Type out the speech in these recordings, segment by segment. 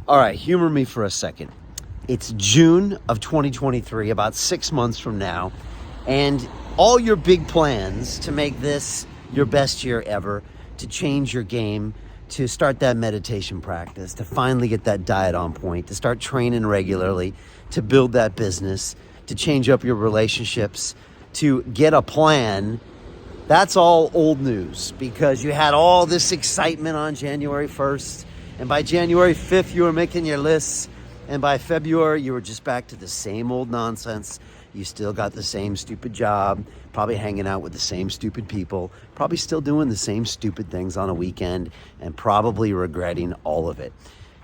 All right, humor me for a second. It's June of 2023, about 6 months from now, and all your big plans to make this your best year ever, to change your game, to start that meditation practice, to finally get that diet on point, to start training regularly, to build that business, to change up your relationships, to get a plan, that's all old news because you had all this excitement on January 1st. And by January 5th, you were making your lists. And by February, you were just back to the same old nonsense. You still got the same stupid job, probably hanging out with the same stupid people, probably still doing the same stupid things on a weekend, and probably regretting all of it.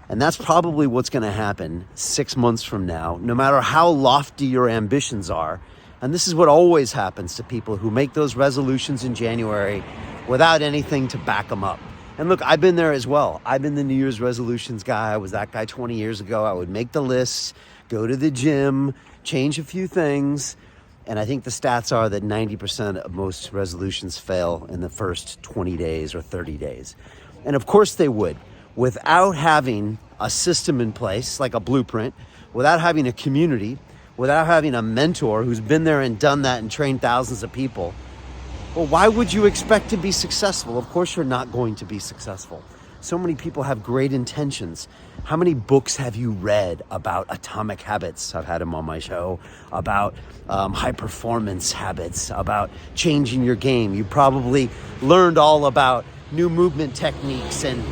And that's probably what's going to happen 6 months from now, no matter how lofty your ambitions are. And this is what always happens to people who make those resolutions in January without anything to back them up. And look, I've been there as well. I've been the New Year's resolutions guy. I was that guy 20 years ago. I would make the lists, go to the gym, change a few things. And I think the stats are that 90% of most resolutions fail in the first 20 days or 30 days. And of course they would. Without having a system in place, like a blueprint, without having a community, without having a mentor who's been there and done that and trained thousands of people, well, why would you expect to be successful? Of course you're not going to be successful. So many people have great intentions. How many books have you read about atomic habits? I've had them on my show. About high performance habits, about changing your game. You probably learned all about new movement techniques and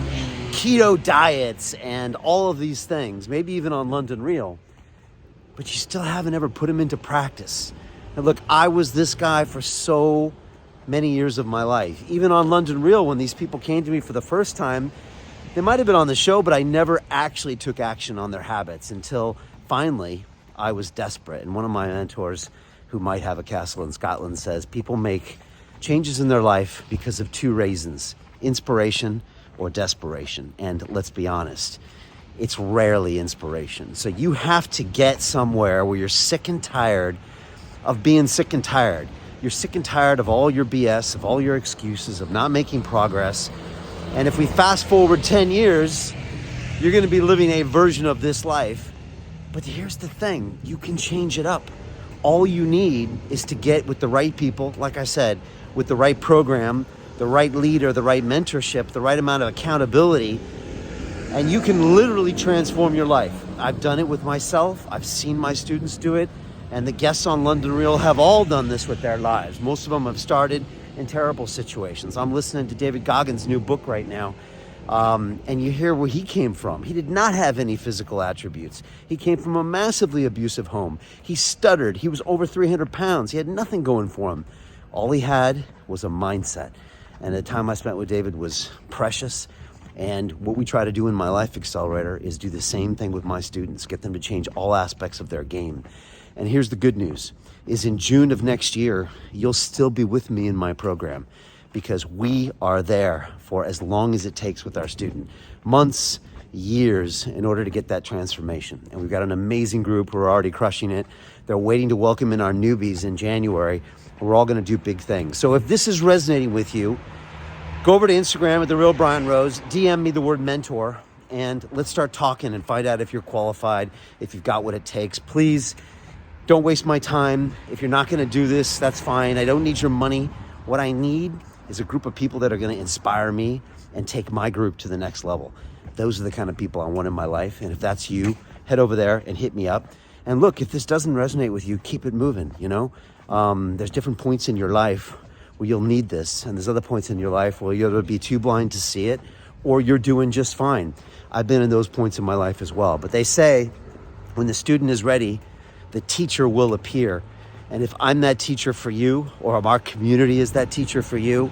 keto diets and all of these things, maybe even on London Real, but you still haven't ever put them into practice. And look, I was this guy for so many years of my life. Even on London Real, when these people came to me for the first time, they might have been on the show, but I never actually took action on their habits until finally I was desperate. And one of my mentors, who might have a castle in Scotland, says people make changes in their life because of two reasons: inspiration or desperation. And let's be honest, it's rarely inspiration. So you have to get somewhere where you're sick and tired of being sick and tired. You're sick and tired of all your BS, of all your excuses, of not making progress. And if we fast forward 10 years, you're going to be living a version of this life. But here's the thing, you can change it up. All you need is to get with the right people, like I said, with the right program, the right leader, the right mentorship, the right amount of accountability, and you can literally transform your life. I've done it with myself. I've seen my students do it. And the guests on London Real have all done this with their lives. Most of them have started in terrible situations. I'm listening to David Goggins' new book right now. And you hear where he came from. He did not have any physical attributes. He came from a massively abusive home. He stuttered. He was over 300 pounds. He had nothing going for him. All he had was a mindset. And the time I spent with David was precious. And what we try to do in my Life Accelerator is do the same thing with my students, get them to change all aspects of their game. And here's the good news, is in June of next year, you'll still be with me in my program because we are there for as long as it takes with our student. Months, years, in order to get that transformation. And we've got an amazing group who are already crushing it. They're waiting to welcome in our newbies in January. We're all gonna do big things. So if this is resonating with you, go over to Instagram at The Real Brian Rose, DM me the word mentor, and let's start talking and find out if you're qualified, if you've got what it takes. Please don't waste my time. If you're not gonna do this, that's fine. I don't need your money. What I need is a group of people that are gonna inspire me and take my group to the next level. Those are the kind of people I want in my life. And if that's you, head over there and hit me up. And look, if this doesn't resonate with you, keep it moving, you know? There's different points in your life where you'll need this. And there's other points in your life where you'll be too blind to see it, or you're doing just fine. I've been in those points in my life as well. But they say when the student is ready, the teacher will appear. And if I'm that teacher for you, or if our community is that teacher for you,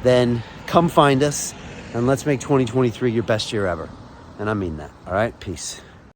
then come find us and let's make 2023 your best year ever. And I mean that. All right, peace.